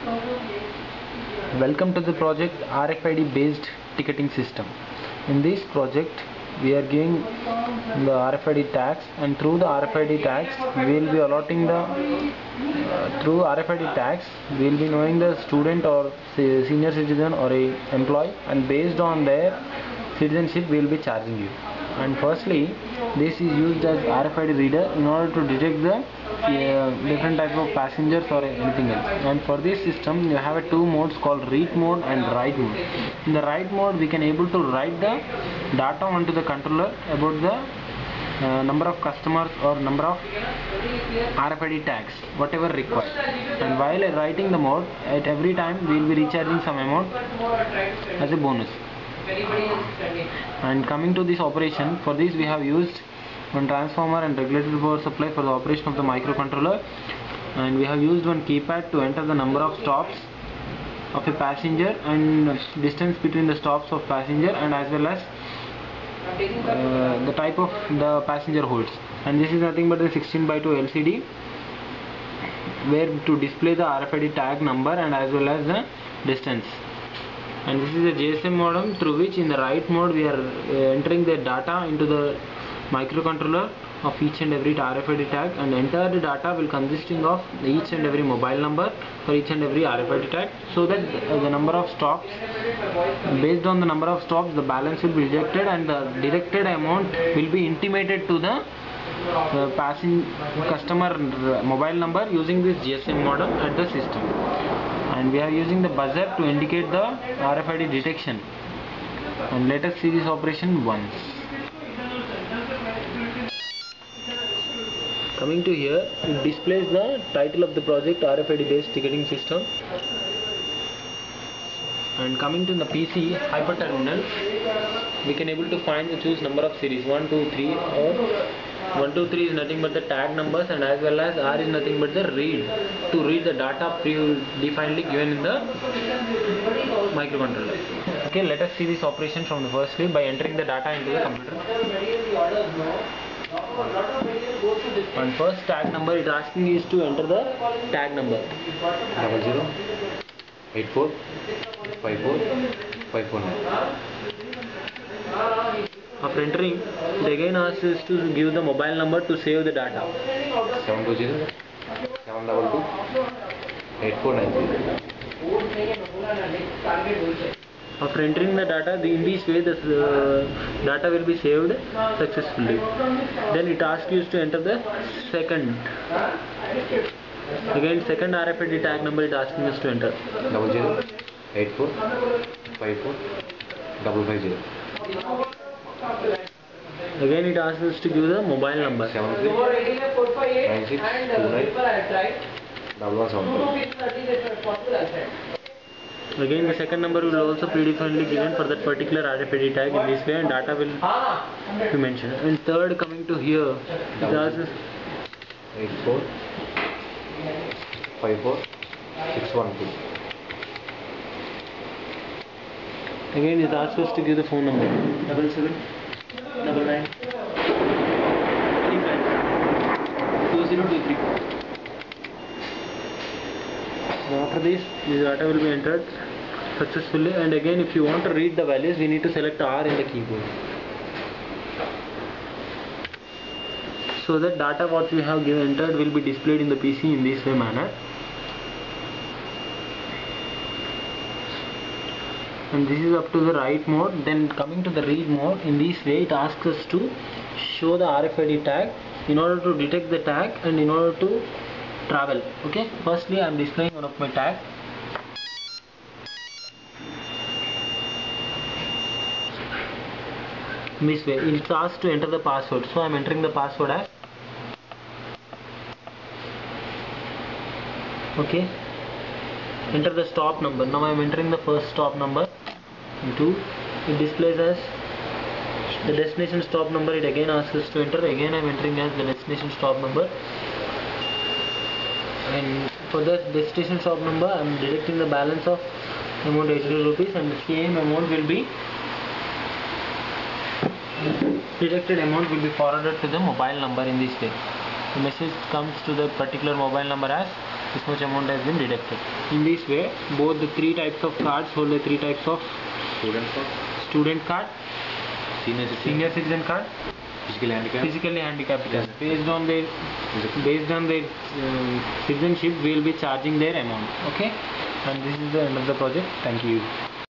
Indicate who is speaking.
Speaker 1: Welcome to the project RFID based ticketing system. In this project we are giving the RFID tags, and through the RFID tags we will be allotting the through RFID tags we will be knowing the student or senior citizen or a employee, and based on their citizenship we will be charging you. And firstly, this is used as RFID reader in order to detect the different type of passengers or anything else. And for this system you have two modes called read mode and write mode. In the write mode we can able to write the data onto the controller about the number of customers or number of RFID tags, whatever required. And while writing the mode, at every time we will be recharging some amount as a bonus. And coming to this operation, for this we have used one transformer and regulated power supply for the operation of the microcontroller, and we have used one keypad to enter the number of stops of a passenger and distance between the stops of passenger, and as well as the type of the passenger holds. And this is nothing but the 16:2 LCD where to display the RFID tag number and as well as the distance. And this is a GSM modem through which in the write mode we are entering the data into the microcontroller of each and every RFID tag, and entire data will consisting of each and every mobile number for each and every RFID tag, so that the number of stops, based on the number of stops, the balance will be deducted and the deducted amount will be intimated to the customer mobile number using this GSM modem at the system. And we are using the buzzer to indicate the RFID detection. And let us see this operation once. Coming to here, it displays the title of the project, RFID based ticketing system. And coming to the PC hyper terminal, we can able to find the choose number of series 1, 2, 3, or 1, 2, 3 is nothing but the tag numbers, and as well as R is nothing but the read, to read the data predefinedly given in the microcontroller. Okay, let us see this operation from the firstly by entering the data into the computer. And first tag number it asking is to enter the tag number
Speaker 2: 00 84 54 549.
Speaker 1: After entering, it again asks us to give the mobile number to save the data.
Speaker 2: 720 722 8493.
Speaker 1: After entering the data, in this way the data will be saved successfully. Then it asks you to enter the second. Again, second RFID tag number it asking us to enter
Speaker 2: 00 84 54 550.
Speaker 1: Again it asks us to give the mobile number
Speaker 2: 73 96 29 1174.
Speaker 1: Again the second number will also predefinedly given for that particular RFID tag in this way, and data will be mentioned. And third, coming to here, it asks us
Speaker 2: 84 54 612.
Speaker 1: again it asks us to give the phone number 77 99 2023. After this data will be entered successfully, and again if you want to read the values we need to select R in the keyboard, so that data what we have entered will be displayed in the PC in this way manner. And this is up to the write mode. Then coming to the read mode, in this way it asks us to show the RFID tag in order to detect the tag and in order to travel. Okay, firstly I am displaying one of my tag. In this way it asks to enter the password, so I am entering the password as okay. Enter the stop number. Now I am entering the first stop number. 2. It displays as the destination stop number. It again asks us to enter. Again I am entering as the destination stop number. And for the destination stop number I am deducting the balance of amount 80 rupees, and the same amount will be deducted amount will be forwarded to the mobile number in this way. The message comes to the particular mobile number as this much amount has been deducted. In this way, both the three types of cards hold the three types of
Speaker 2: Student card,
Speaker 1: student card, senior citizen card, physically handicapped card. Based on their citizenship, we will be charging their amount. Okay, and this is the end of the project. Thank you.